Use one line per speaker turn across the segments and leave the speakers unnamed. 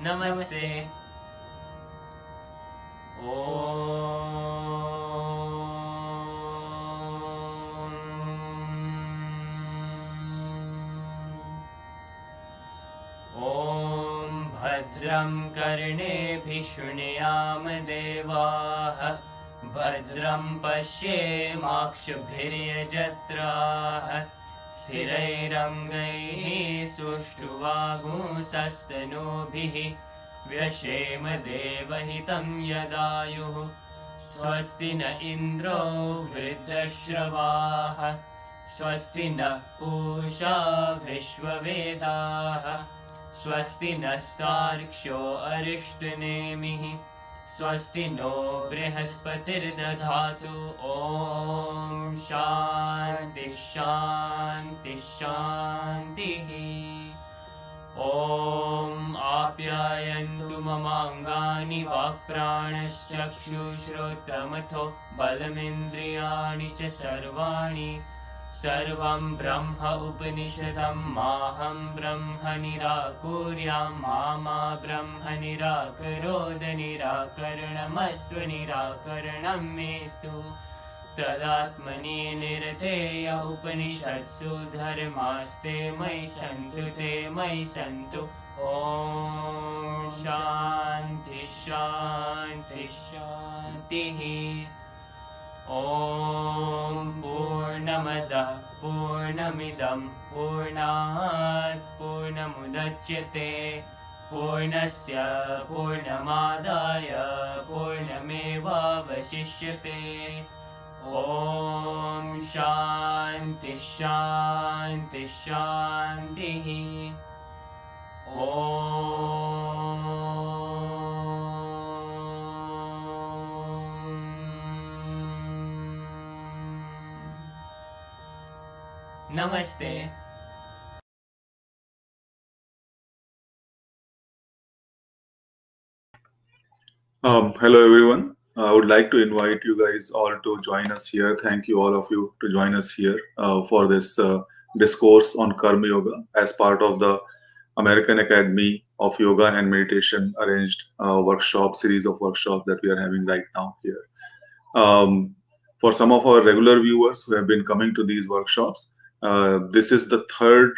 Namaste. ॐ भद्रं कर्णेभिः शृणुयाम देवाः भद्रं पश्येमाक्षभिर्यजत्राः स्थिरैरङ्गैः सुष्ठुवागुंसस्तनूभिः व्यशेम देवहितं यदायुः स्वस्ति न इन्द्रो वृद्धश्रवाः स्वस्ति नः पूषा विश्ववेदाः स्वस्ति नस्तार्क्ष्यो अरिष्टनेमिः स्वस्ति नो बृहस्पतिर्दधातु ॐ शान्तिः शान्तिः शान्तिः ॐ आप्यायन्तु ममाङ्गानि वाक्प्राणश्चक्षुश्रोत्रमथो बलमिन्द्रियाणि च सर्वाणि सर्वं ब्रह्म उपनिषदं माहं ब्रह्म निराकुर्यां मा ब्रह्म निराकरोद निराकरणमस्तु निराकरणं मेस्तु तदात्मनि निरतेय उपनिषत्सु धर्मास्ते मयि सन्तु ॐ शान्तिः शान्तिः शान्तिः ॐ पूर्णमदः पूर्णमिदं पूर्णात् पूर्णमुदच्यते पूर्णस्य पूर्णमादाय पूर्णमेवावशिष्यते ॐ शान्तिः शान्तिः शान्तिः Namaste.
Hello everyone. I would like to invite you guys all to join us here. Thank you all of you to join us here for this discourse on Karma Yoga as part of the American Academy of Yoga and Meditation arranged series of workshops that we are having right now here. For some of our regular viewers who have been coming to these workshops, this is the third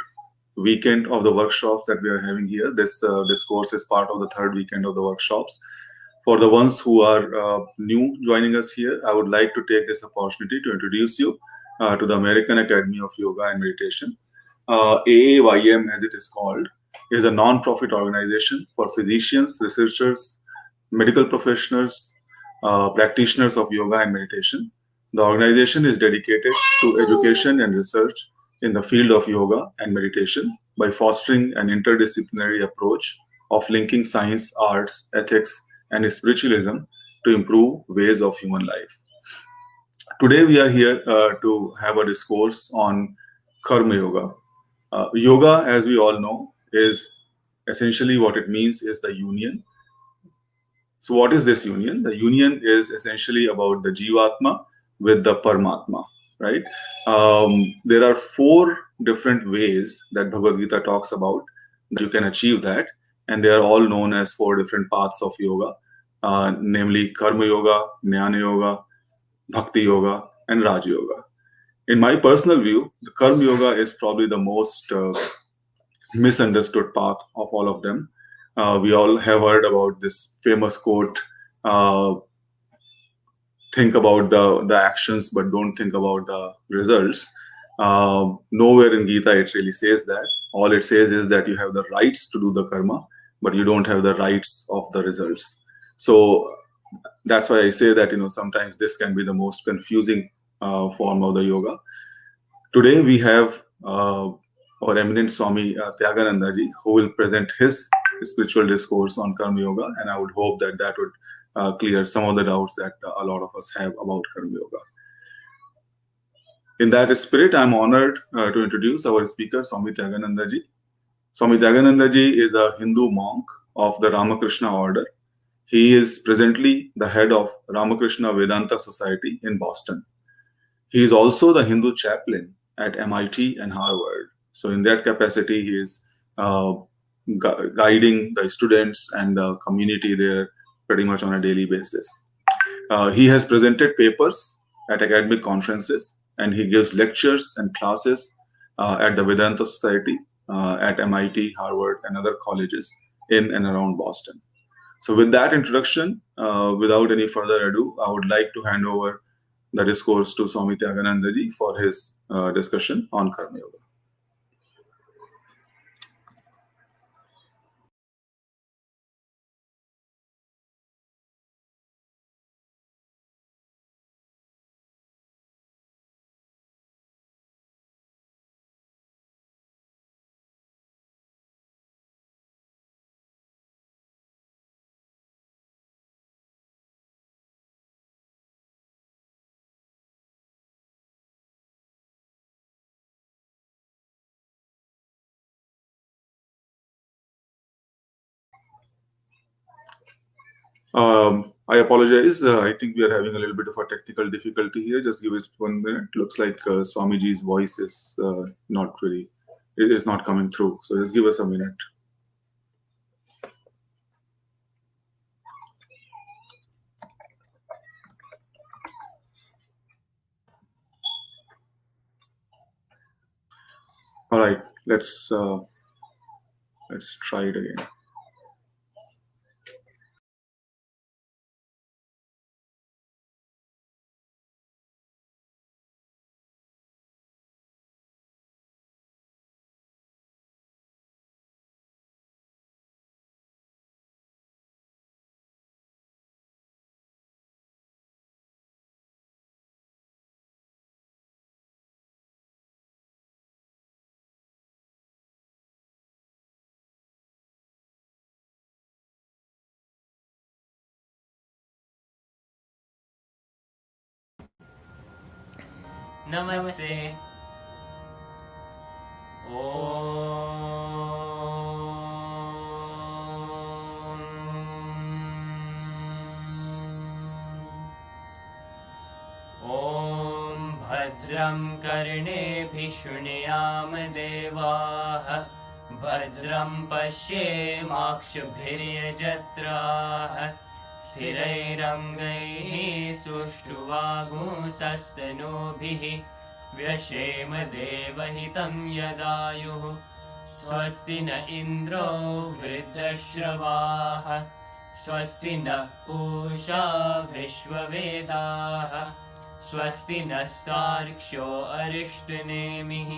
weekend of the workshops that we are having here. This discourse is part of the third weekend of the workshops. For the ones who are new joining us here, I would like to take this opportunity to introduce you to the American Academy of Yoga and Meditation. AAYM, as it is called, is a non-profit organization for physicians, researchers, medical professionals, practitioners of yoga and meditation. The organization is dedicated to education and research in the field of yoga and meditation by fostering an interdisciplinary approach of linking science, arts, ethics, and spiritualism to improve ways of human life. Today we are here to have a discourse on Karma Yoga. Yoga, as we all know, is essentially what it means is the union. So what is this union? The union is essentially about the Jivatma with the Paramatma, right? There are 4 different ways that Bhagavad Gita talks about that you can achieve that, and they are all known as 4 different paths of yoga, namely Karma Yoga, Jnana Yoga, Bhakti Yoga, and Raj Yoga. In my personal view, the Karma Yoga is probably the most misunderstood path of all of them. We all have heard about this famous quote, think about the actions but don't think about the results. Nowhere in Gita it really says that. All it says is that you have the rights to do the karma, but you don't have the rights of the results. So that's why I say that sometimes this can be the most confusing form of the yoga. Today we have our eminent Swami Tyagananda ji, who will present his spiritual discourse on Karma Yoga, and I would hope that that would clear some of the doubts that a lot of us have about Karma Yoga. In that spirit, I'm honored to introduce our speaker, Swami Tyagananda ji. Swami Tyagananda ji is a Hindu monk of the Ramakrishna Order. He is presently the head of Ramakrishna Vedanta Society in Boston. He is also the Hindu chaplain at MIT and Harvard. So in that capacity, he is guiding the students and the community there pretty much on a daily basis. He has presented papers at academic conferences, and he gives lectures and classes at the Vedanta Society, at MIT, Harvard, and other colleges in and around Boston. So with that introduction, without any further ado, I would like to hand over the discourse to Swami Tyagananda ji for his discussion on Karma Yoga. I apologize. I think we are having a little bit of a technical difficulty here. Just give it 1 minute. Looks like Swamiji's voice is not really, it is not coming through. So just give us a minute. All right, let's try it again.
Namaste. ॐ भद्रं कर्णेभिः शृणुयाम देवाः भद्रं पश्येमाक्षभिर्यजत्राः स्थिरैरङ्गैः सुष्ठुवागुंसस्तनूभिः व्यशेम देवहितं यदायुः स्वस्ति न इन्द्रो वृद्धश्रवाः स्वस्ति नः पूषा विश्ववेदाः स्वस्ति नस्तार्क्ष्यो अरिष्टनेमिः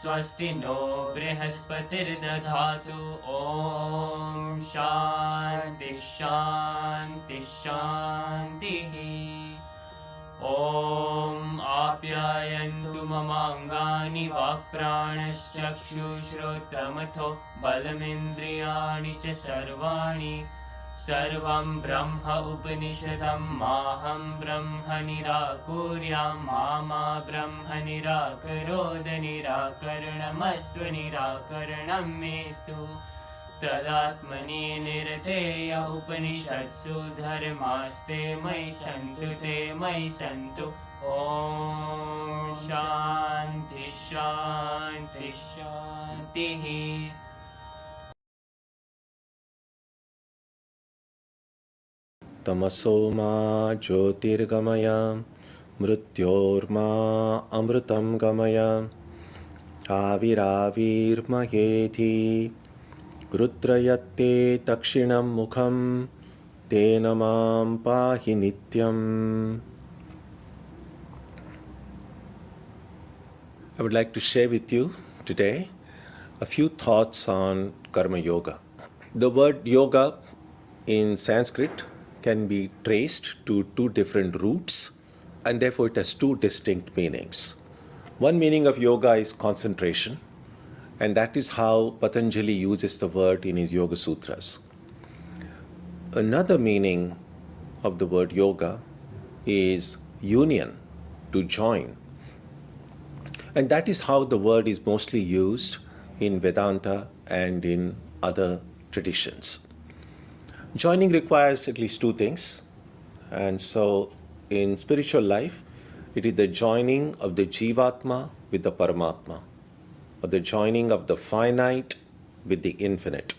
स्वस्ति नो बृहस्पतिर्दधातु ॐ शान्ति शान्ति शान्तिः ॐ आप्यायन्तु ममाङ्गानि वाक्प्राणश्चक्षुश्रोत्रमथो बलमिन्द्रियाणि च सर्वाणि सर्वं ब्रह्म उपनिषदं माहं ब्रह्म निराकुर्यां मा ब्रह्म निराकरोद निराकरणमस्तु निराकरणं मेस्तु तदात्मनि निरतेय उपनिषत्सु धर्मास्ते मयि सन्तु ॐ शान्ति शान्ति शान्तिः
तमसो मा ज्योतिर्गमय मृत्योर्मा अमृतं गमय आविराविर्महेधि रुद्रयत्ते दक्षिणं मुखं तेन मां पाहि नित्यम्. I would like to share with you today a few thoughts on Karma Yoga. The word yoga in Sanskrit can be traced to two different roots, and therefore it has two distinct meanings. One meaning of yoga is concentration, and that is how Patanjali uses the word in his Yoga Sutras. Another meaning of the word yoga is union, to join. And that is how the word is mostly used in Vedanta and in other traditions. Joining requires at least two things. And so in spiritual life, it is the joining of the Jivatma with the Paramatma, or the joining of the finite with the infinite.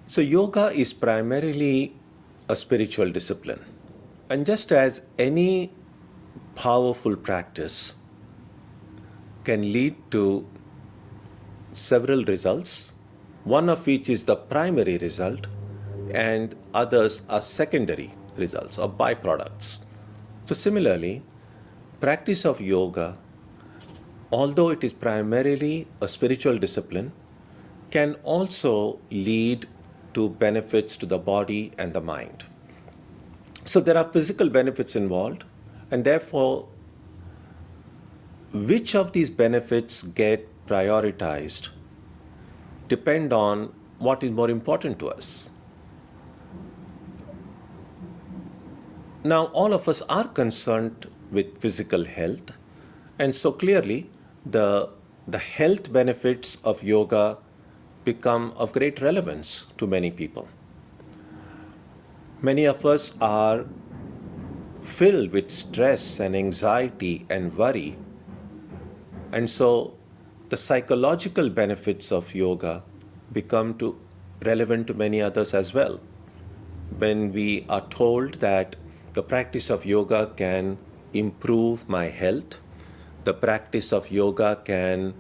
So yoga is primarily a spiritual discipline. And just as any powerful practice can lead to several results, one of which is the primary result and others are secondary results or byproducts. So similarly, practice of yoga, although it is primarily a spiritual discipline, can also lead to benefits to the body and the mind. So there are physical benefits involved, and therefore, which of these benefits get prioritized depend on what is more important to us. Now, all of us are concerned with physical health, and so clearly the health benefits of yoga become of great relevance to many people. Many of us are filled with stress and anxiety and worry, and so the psychological benefits of yoga become relevant to many others as well. When we are told that the practice of yoga can improve my health, the practice of yoga can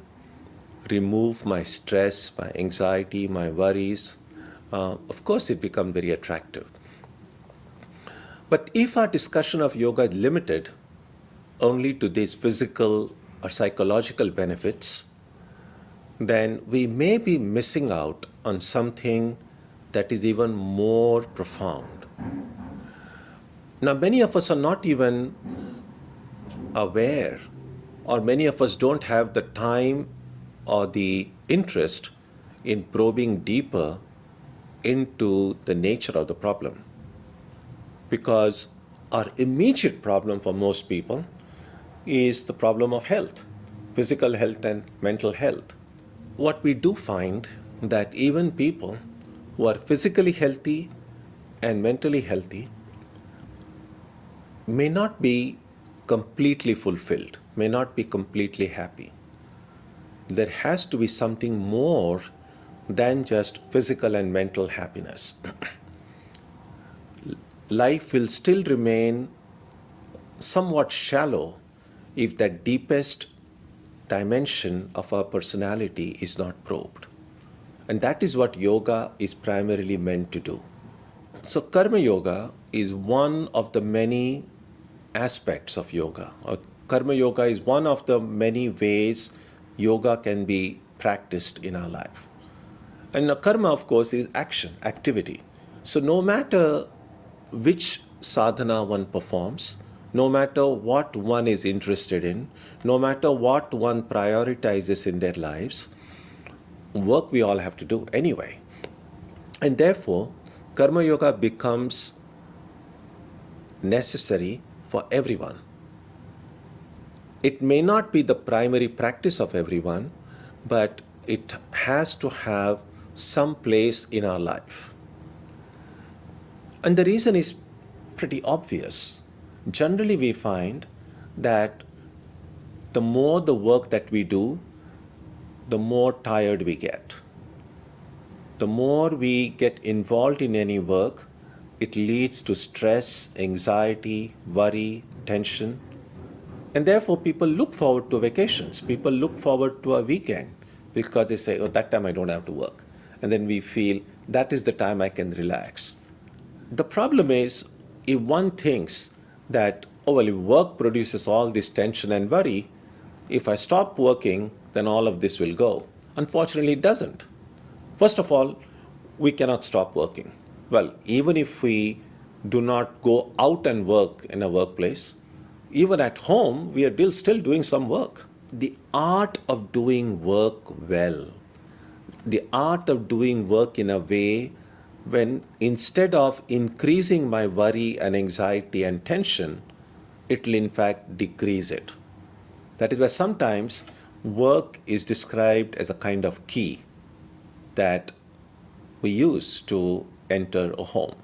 remove my stress, my anxiety, my worries, of course it becomes very attractive. But if our discussion of yoga is limited only to these physical or psychological benefits, then we may be missing out on something that is even more profound. Now, many of us are not even aware, or many of us don't have the time or the interest in probing deeper into the nature of the problem. Because our immediate problem for most people is the problem of health, physical health and mental health. What we do find that even people who are physically healthy and mentally healthy may not be completely fulfilled, may not be completely happy. There has to be something more than just physical and mental happiness. Life will still remain somewhat shallow if that deepest dimension of our personality is not probed. And that is what yoga is primarily meant to do. So karma yoga is one of the many aspects of yoga. Karma yoga is one of the many ways yoga can be practiced in our life. And karma, of course, is action, activity. So no matter which sadhana one performs, no matter what one is interested in, no matter what one prioritizes in their lives, work we all have to do anyway. And therefore, karma yoga becomes necessary for everyone. It may not be the primary practice of everyone, but it has to have some place in our life. And the reason is pretty obvious. Generally, we find that the more the work that we do, the more tired we get. The more we get involved in any work, it leads to stress, anxiety, worry, tension. And therefore, people look forward to vacations. People look forward to a weekend because they say, oh, that time I don't have to work. And then we feel that is the time I can relax. The problem is, if one thinks that, oh, well, if work produces all this tension and worry, if I stop working, then all of this will go. Unfortunately, it doesn't. First of all, we cannot stop working. Well, even if we do not go out and work in a workplace, even at home, we are still doing some work. The art of doing work well, the art of doing work in a way when instead of increasing my worry and anxiety and tension, it will in fact decrease it. That is why sometimes work is described as a kind of key that we use to enter a home.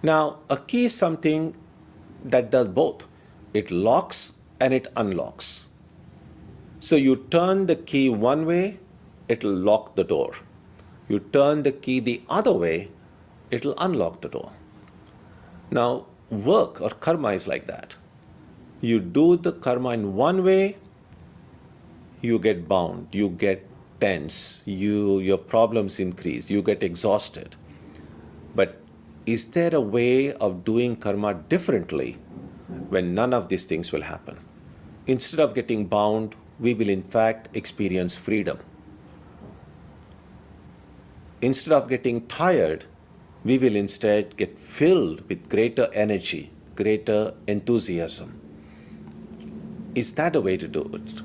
Now, a key is something that does both. It locks and it unlocks. So you turn the key one way it'll lock the door. You turn the key the other way, it'll unlock the door. Now, work or karma is like that. You do the karma in one way, you get bound, you get tense, your problems increase, you get exhausted. But is there a way of doing karma differently when none of these things will happen? Instead of getting bound, we will in fact experience freedom. Instead of getting tired, we will instead get filled with greater energy, greater enthusiasm. Is that a way to do it?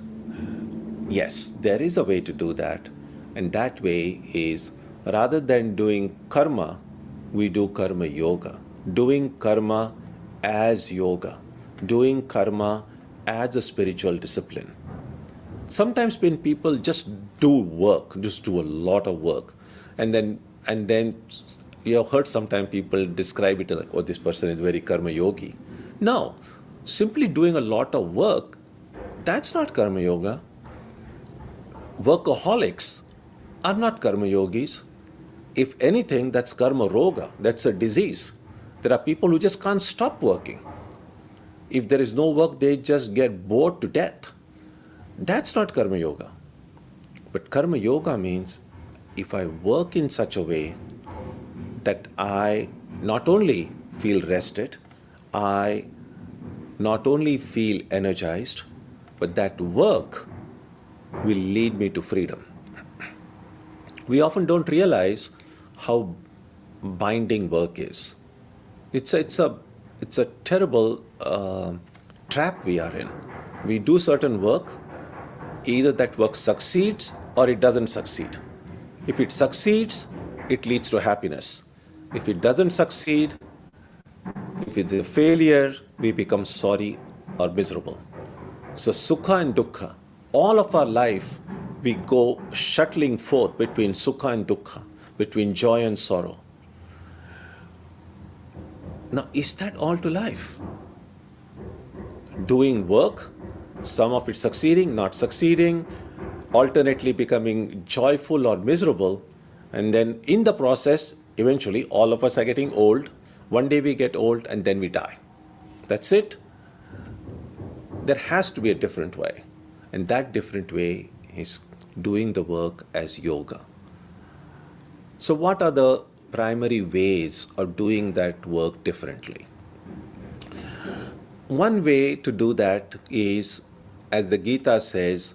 Yes, there is a way to do that. And that way is, rather than doing karma, we do karma yoga. Doing karma as yoga. Doing karma as a spiritual discipline. Sometimes when people just do work, just do a lot of work, and then you have heard sometimes people describe it like, oh, this person is very karma yogi. No, simply doing a lot of work, that's not karma yoga. Workaholics are not karma yogis. If anything, that's karma roga, that's a disease. There are people who just can't stop working. If there is no work, they just get bored to death. That's not karma yoga. But karma yoga means if I work in such a way that I not only feel rested, I not only feel energized, but that work will lead me to freedom. We often don't realize how binding work is. It's a terrible trap we are in. We do certain work, either that work succeeds or it doesn't succeed. If it succeeds, it leads to happiness. If it doesn't succeed, if it's a failure, we become sorry or miserable. So sukha and dukkha, all of our life, we go shuttling forth between sukha and dukkha, between joy and sorrow. Now, is that all to life? Doing work, some of it succeeding, not succeeding, alternately becoming joyful or miserable, and then in the process, eventually all of us are getting old. One day we get old and then we die. That's it. There has to be a different way. And that different way is doing the work as yoga. So what are the primary ways of doing that work differently? One way to do that is, as the Gita says,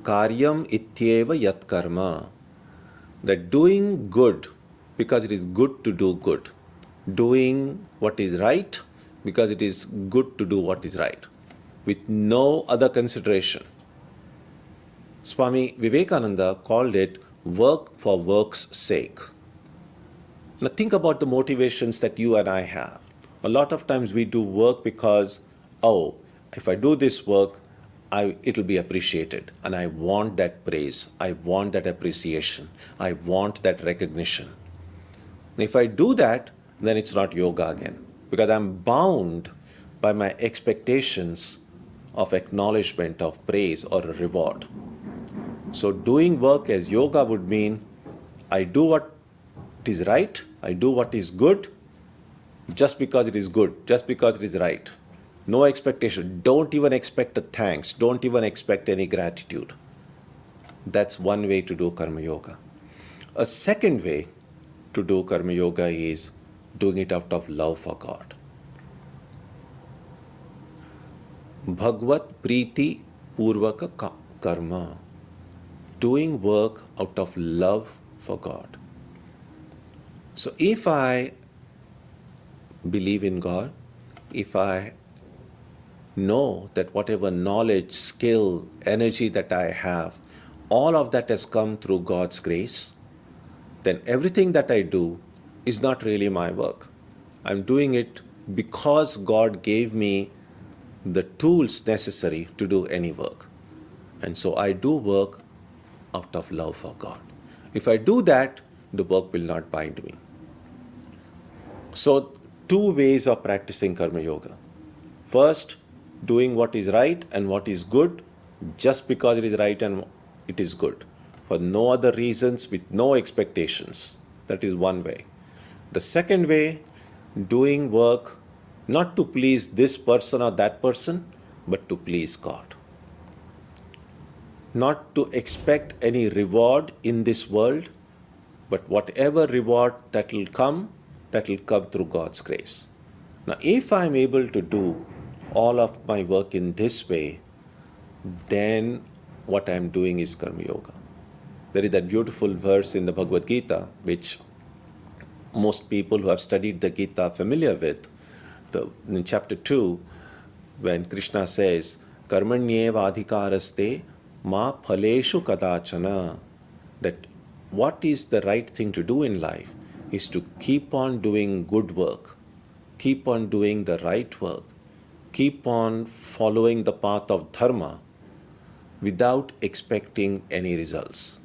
karyam ityeva yat karma, that doing good because it is good to do good, doing what is right because it is good to do what is right, with no other consideration. Swami Vivekananda called it work for work's sake. Now think about the motivations that you and I have. A lot of times we do work because, oh, if I do this work, it'll be appreciated. And I want that praise. I want that appreciation. I want that recognition. If I do that, then it's not yoga again. Because I'm bound by my expectations of acknowledgement, of praise or a reward. So doing work as yoga would mean I do what is right, I do what is good, just because it is good, just because it is right. No expectation. Don't even expect a thanks. Don't even expect any gratitude. That's one way to do karma yoga. A second way to do karma yoga is doing it out of love for God. Bhagavad Priti Purvaka Karma. Doing work out of love for God. So if I believe in God, if I know that whatever knowledge, skill, energy that I have, all of that has come through God's grace, then everything that I do is not really my work. I'm doing it because God gave me the tools necessary to do any work. And so I do work out of love for God. If I do that, the work will not bind me. So, two ways of practicing karma yoga. First, doing what is right and what is good just because it is right and it is good. for no other reasons, with no expectations. That is one way. The second way, doing work not to please this person or that person, but to please God. Not to expect any reward in this world, but whatever reward that will come through God's grace. Now, if I'm able to do all of my work in this way, then what I'm doing is Karma Yoga. There is that beautiful verse in the Bhagavad Gita, which most people who have studied the Gita are familiar with. In chapter 2, when Krishna says, Karmanyeva adhikaraste ma phaleshu kadachana, that what is the right thing to do in life is to keep on doing good work, keep on doing the right work, keep on following the path of dharma without expecting any results.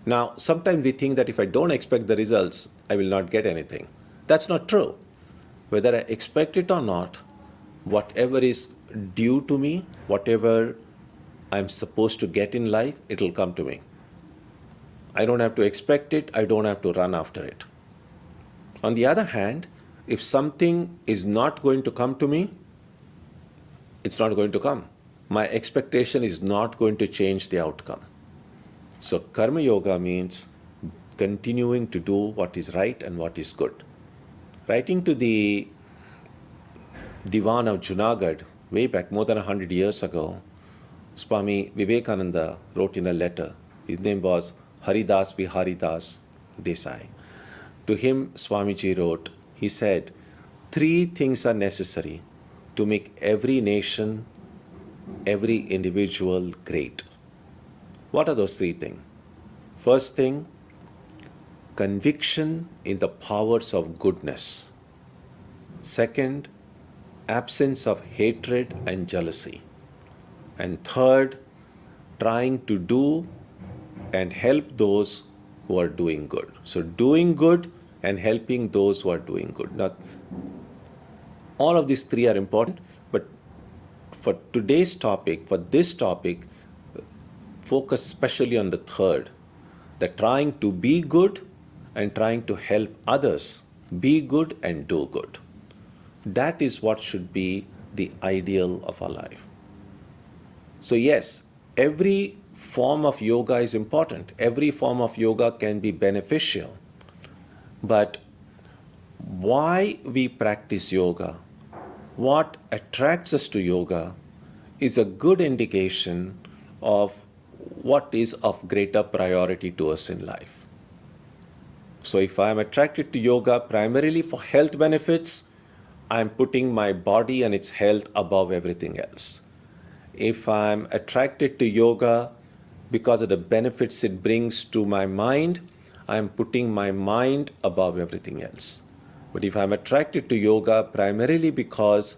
Now, sometimes we think that if I don't expect the results, I will not get anything. That's not true. Whether I expect it or not, whatever is due to me, whatever I'm supposed to get in life, it will come to me. I don't have to expect it, I don't have to run after it. On the other hand, if something is not going to come to me, it's not going to come. My expectation is not going to change the outcome. So Karma Yoga means continuing to do what is right and what is good. Writing to the Diwan of Junagadh, way back more than 100 years ago, Swami Vivekananda wrote in a letter. His name was Haridas Viharidas Desai. To him, Swamiji wrote, he said, 3 things are necessary to make every nation, every individual great. What are those 3 things? First thing, conviction in the powers of goodness. Second, absence of hatred and jealousy. And third, trying to do and help those who are doing good. So doing good and helping those who are doing good. Now, all of these 3 are important, but for today's topic, for this topic, focus especially on the third, that trying to be good and trying to help others be good and do good. That is what should be the ideal of our life. So yes, every form of yoga is important. Every form of yoga can be beneficial. But why we practice yoga, what attracts us to yoga, is a good indication of what is of greater priority to us in life. So if I am attracted to yoga primarily for health benefits, I am putting my body and its health above everything else. If I am attracted to yoga because of the benefits it brings to my mind, I am putting my mind above everything else. But if I am attracted to yoga primarily because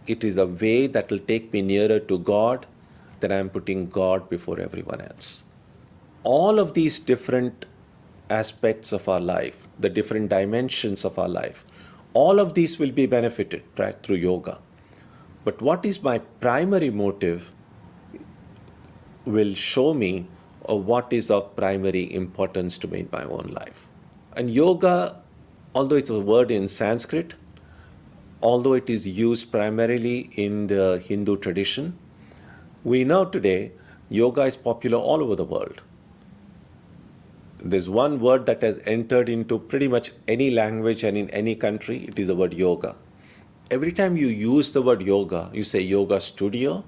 it is a way that will take me nearer to God, then I am putting God before everyone else. All of these different aspects of our life, the different dimensions of our life, all of these will be benefited through yoga. But what is my primary motive will show me what is of primary importance to me in my own life. And yoga, although it's a word in Sanskrit, although it is used primarily in the Hindu tradition, we know today yoga is popular all over the world. There's one word that has entered into pretty much any language and in any country, it is the word yoga. Every time you use the word yoga, you say yoga studio,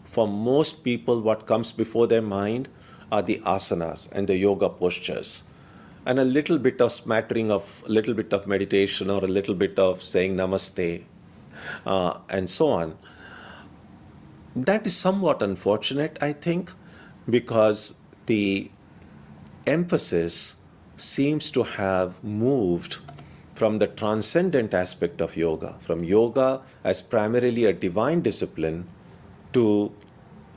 for most people what comes before their mind are the asanas and the yoga postures. And a little bit of smattering of a little bit of meditation or a little bit of saying namaste and so on. That is somewhat unfortunate, I think, because the emphasis seems to have moved from the transcendent aspect of yoga, from yoga as primarily a divine discipline to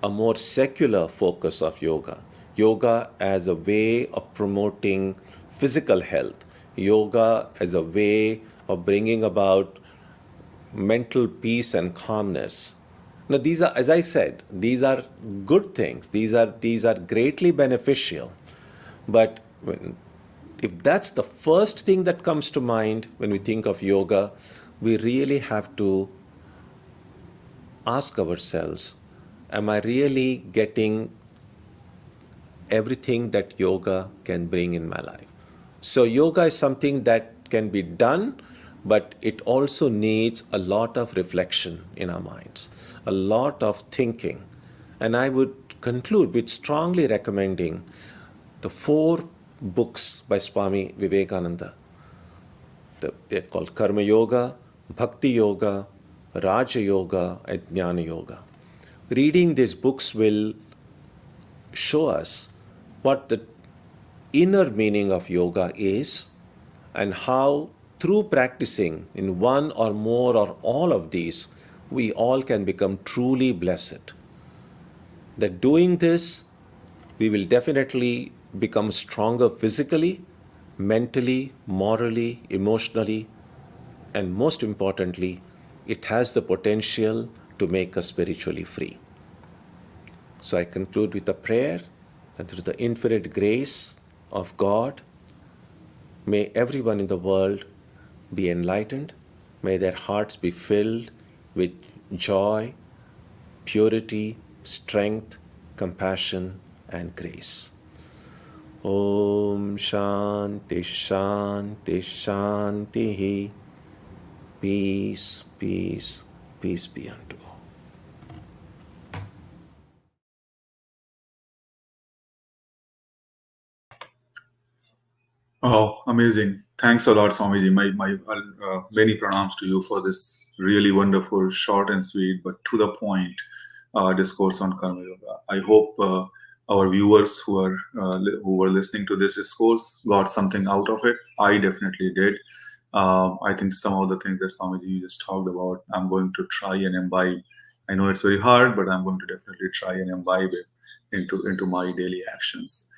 a more secular focus of yoga. Yoga as a way of promoting physical health, yoga as a way of bringing about mental peace and calmness. Now these are, as I said, these are good things. These are greatly beneficial. But if that's the first thing that comes to mind when we think of yoga, we really have to ask ourselves, am I really getting everything that yoga can bring in my life? So yoga is something that can be done, but it also needs a lot of reflection in our minds, a lot of thinking. And I would conclude with strongly recommending the 4 books by Swami Vivekananda. They're called Karma Yoga, Bhakti Yoga, Raja Yoga, and Jnana Yoga. Reading these books will show us what the inner meaning of yoga is and how through practicing in one or more or all of these, we all can become truly blessed. That doing this, we will definitely become stronger physically, mentally, morally, emotionally, and most importantly, it has the potential to make us spiritually free. So I conclude with a prayer that through the infinite grace of God, may everyone in the world be enlightened, may their hearts be filled with joy, purity, strength, compassion, and grace. Om Shanti Shanti Shanti. Peace, peace, peace be unto all.
Oh, amazing. Thanks a lot, Swamiji. My many pranams to you for this really wonderful, short and sweet, but to the point discourse on Karma Yoga. I hope our viewers who were listening to this discourse got something out of it. I definitely did. I think some of the things that Swamiji you just talked about, I'm going to try and imbibe. I know it's very hard, but I'm going to definitely try and imbibe it into my daily actions.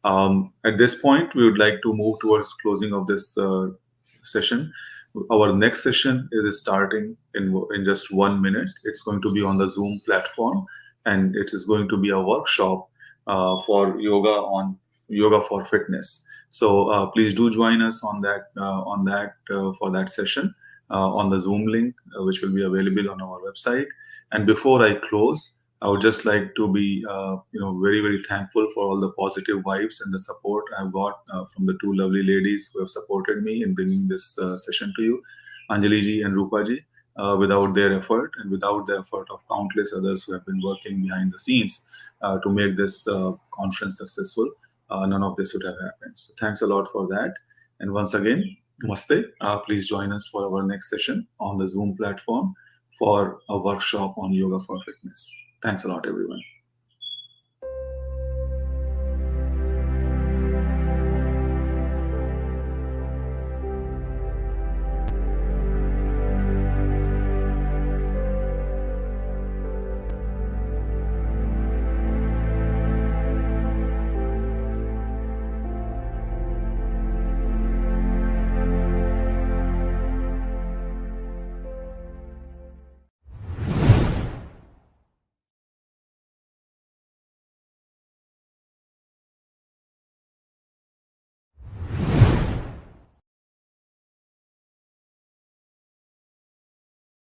At this point, we would like to move towards closing of this session. Our next session is starting in just 1 minute. It's going to be on the Zoom platform, and it is going to be a workshop for yoga for fitness. So please do join us on that for that session on the Zoom link, which will be available on our website. And before I close, I would just like to be, very, very thankful for all the positive vibes and the support I've got from the 2 lovely ladies who have supported me in bringing this session to you, Anjali ji and Rupa ji. Without their effort and without the effort of countless others who have been working behind the scenes to make this conference successful, none of this would have happened. So thanks a lot for that. And once again, namaste. Please join us for our next session on the Zoom platform for a workshop on yoga for fitness. Thanks a lot, everyone.